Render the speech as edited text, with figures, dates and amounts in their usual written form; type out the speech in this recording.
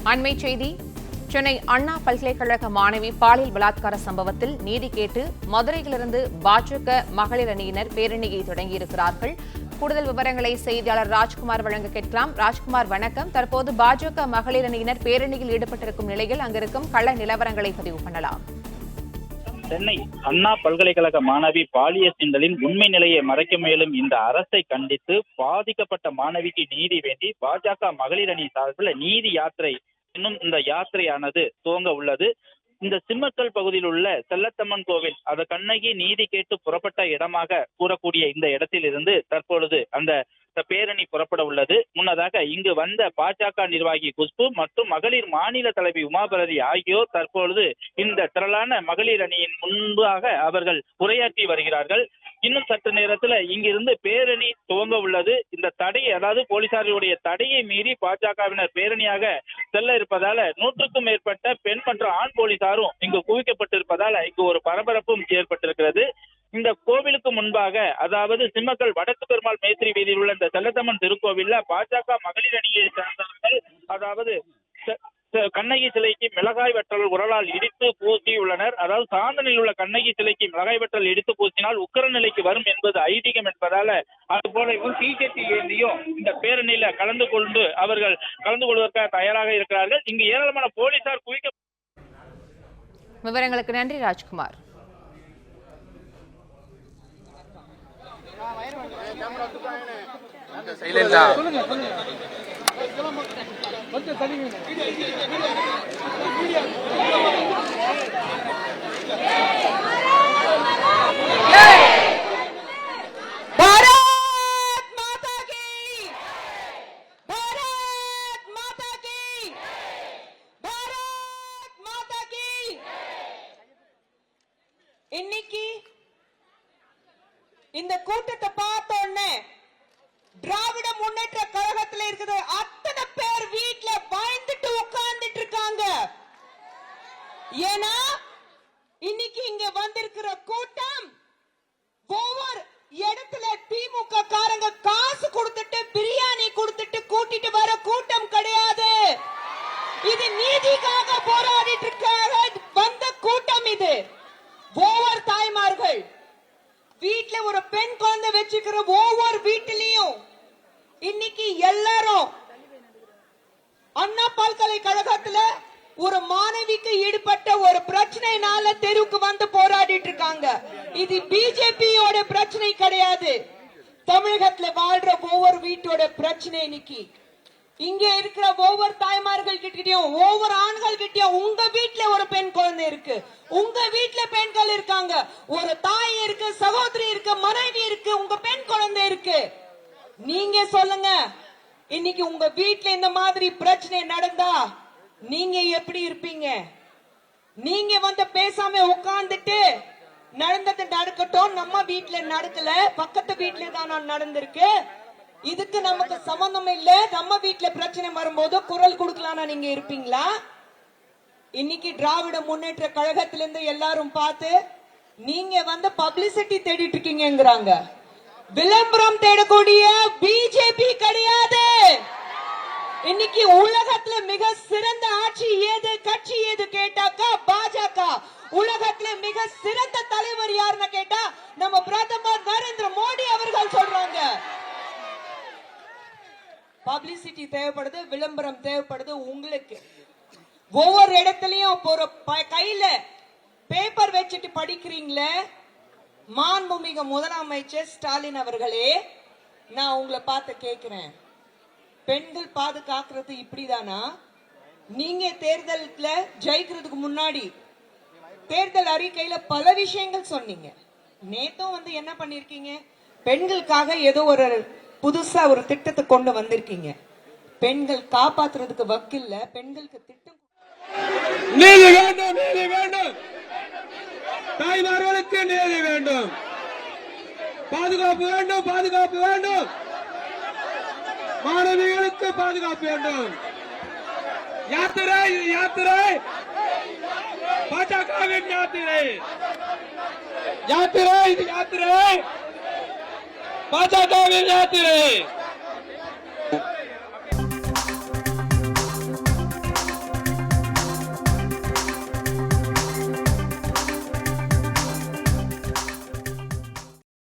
அண்மை செய்தி. சென்னை அண்ணா பல்கலைக்கழக மாணவி பாலியல் பலாத்கார சம்பவத்தில் நீதி கேட்டு மதுரையிலிருந்து பாஜக மகளிர் அணியினர் பேரணியை தொடங்கியிருக்கிறார்கள். கூடுதல் விவரங்களை செய்தியாளர் ராஜ்குமார் வழங்க கேட்கலாம். ராஜ்குமார், வணக்கம். தற்போது பாஜக மகளிர் அணியினர் பேரணியில் ஈடுபட்டிருக்கும் நிலையில் அங்கிருக்கும் கள நிலவரங்களை பதிவு பண்ணலாம். சென்னை அண்ணா பல்கலைக்கழக மாணவி பாலியல் சீண்டலின் உண்மை நிலையை மறைக்க முயலும் இந்த அரசை கண்டித்து பாதிக்கப்பட்ட மாணவிக்கு நீதி வேண்டி பாஜக மகளிர் அணி சார்பில் நீதி யாத்திரை இன்னும் இந்த யாத்திரையானது துவங்க உள்ளது. இந்த சிம்மக்கல் பகுதியில் உள்ள செல்லத்தம்மன் கோவில், அது கண்ணகி நீதி கேட்டு புறப்பட்ட இடமாக கூறக்கூடிய இந்த இடத்தில் இருந்து தற்பொழுது அந்த பேரணி புறப்பட உள்ளது. முன்னதாக இங்கு வந்த பாஜக நிர்வாகி குஷ்பு மற்றும் மகளிர் மாநில தலைவி உமாபாரதி ஆகியோர் தற்பொழுது இந்த திரளான மகளிர் அணியின் முன்பாக அவர்கள் உரையாற்றி வருகிறார்கள். இன்னும் சற்று நேரத்தில் இங்கிருந்து பேரணி துவங்க உள்ளது. இந்த தடையை, அதாவது போலீசாருடைய தடையை மீறி பாஜகவினர் பேரணியாக செல்ல இருப்பதால 100க்கும் மேற்பட்ட பெண் மற்றும் ஆண் போலீசாரும் இங்கு குவிக்கப்பட்டிருப்பதால் இங்கு ஒரு பரபரப்பும் ஏற்பட்டிருக்கிறது. இந்த கோவிலுக்கு முன்பாக, அதாவது சிம்மக்கல் வடக்கு பெருமாள் மேஸ்திரி வீதியில் உள்ள இந்த செல்லத்தம்மன் திருக்கோவில்ல பாஜக மகளிர் அணியை சேர்ந்தவர்கள், அதாவது கண்ணகி சிலைக்கு மிளகாய் வற்றல் உரலால் இடித்து பூசியுள்ளனர். அதாவது சாந்தனில் உள்ள கண்ணகி சிலைக்கு மிளகாய் வற்றல் இடித்து பூசினால் உக்கிர நிலைக்கு வரும் என்பது ஐதீகம் என்பதால அதுபோல தீச்சட்டி ஏந்தியும் இந்த பேரணியில கலந்து கொள்வதற்காக தயாராக இருக்கிறார்கள். இங்கு ஏராளமான போலீசார் குவிக்க. விவரங்களுக்கு நன்றி ராஜ்குமார். இன்னைக்கு இந்த கூட்டத்தை பார்த்த உடனே திராவிட முன்னேற்ற கழகத்தில் இருக்குது அத்தனை பேர் வீட்டுல பயந்துட்டு உட்கார்ந்துட்டு இருக்காங்க. ஏன்னா இன்னைக்கு இங்க வந்திருக்கிற கூட்டம் ஒவ்வொரு இடத்துல திமுக காரங்க காசு கொடுத்துட்டு பிரியாணி கொடுத்துட்டு கூட்டிட்டு வர கூட்டம் கிடையாது. இது நீதிக்காக போராடிட்டு இருக்க வந்த கூட்டம். இது ஒவ்வொரு தாய்மார்கள் வீட்டுல ஒரு பெண் குழந்தை வச்சுக்கிற ஒவ்வொரு வீட்டிலையும் இன்னைக்கு எல்லாரும் அண்ணா பல்கலைக்கழகத்துல ஒரு மாணவிக்கு ஈடுபட்ட ஒரு பிரச்சனைனால தெருவுக்கு வந்து போராடிட்டு இருக்காங்க. இது பிஜேபியோட பிரச்சனை கிடையாது. தமிழகத்துல வாழ்ற ஒவ்வொரு வீட்டோட பிரச்சனை. இன்னைக்கு இங்க இருக்கிற ஒவ்வொரு தாய்மார்கள் கிட்டயும் ஒவ்வொரு ஆண்கள் கிட்டயும் உங்க வீட்டுல ஒரு பெண் குழந்தை இருக்கு, உங்க வீட்டுல பெண்கள் இருக்காங்க, ஒரு தாய் இருக்கு, சகோதரி இருக்கு, மனைவி இருக்கு, உங்க பெண் குழந்தை இருக்கு. நீங்க சொல்லுங்க, இன்னைக்கு உங்க வீட்டுல இந்த மாதிரி பிரச்சனை நடந்தா நீங்க எப்படி இருப்பீங்க? நீங்க வந்து பேசாம உட்கார்ந்துட்டு நடந்தது நடக்கட்டும், நம்ம வீட்டுல நடக்கல, பக்கத்து வீட்டுல தான் நடந்திருக்கு, இதுக்கு நமக்கு சம்பந்தம் இல்ல, நம்ம வீட்டுல பிரச்சனை வரும்போது குரல் கொடுக்கலாம்னா நீங்க இருப்பீங்களா? இன்னைக்கு திராவிட முன்னேற்ற கழகத்திலிருந்து எல்லாரும் பார்த்து நீங்க வந்து பப்ளிசிட்டி தேடிட்டு இருக்கீங்கிறாங்க. விளம்பரம் தேடக்கூடிய பிஜேபி கிடையாது. இன்னைக்கு உலகத்துல மிக சிறந்த ஆட்சி ஏது, கட்சி ஏது கேட்டாக்கா பாஜக. உலகத்துல மிக சிறந்த தலைவர் யாருன்னு கேட்டா நம்ம பிரதமர் நரேந்திர மோடி அவர்கள் சொல்றாங்க. பப்ளிசிட்டி தேவைப்படுது, விளம்பரம் தேவைப்படுது. உங்களுக்கு ஒவ்வொரு இடத்துலயும் ஒரு கையில பேப்பர் வச்சுட்டு படிக்கிறீங்களே. மாண்புமிகு முதலமைச்சர் ஸ்டாலின் அவர்களே, நான் உங்களை பார்த்து கேட்கிறேன், பெண்கள் பாதுகாக்கிறது இப்படிதானா? நீங்க தேர்தல்ல ஜெயிக்கிறதுக்கு முன்னாடி தேர்தல் அறிக்கையில பல விஷயங்கள் சொன்னீங்க. நேத்தும் வந்து என்ன பண்ணிருக்கீங்க? பெண்களுக்காக ஏதோ ஒரு புதுசா ஒரு திட்டத்தை கொண்டு வந்திருக்கீங்க. பெண்கள் காப்பாத்துறதுக்கு வக்கில்ல, பெண்களுக்கு திட்டம். நீதி வேண்டும், நீதி வேண்டும், தாய்மார்களுக்கு நீதி வேண்டும், பாதுகாப்பு வேண்டும், பாதுகாப்பு வேண்டும், மாணவிகளுக்கு பாதுகாப்பு வேண்டும். யாத்திரை, யாத்திரை, பாஜகவின் யாத்திரை, யாத்திரை, இது யாத்திரை, பாஜகவின் யாத்திரை.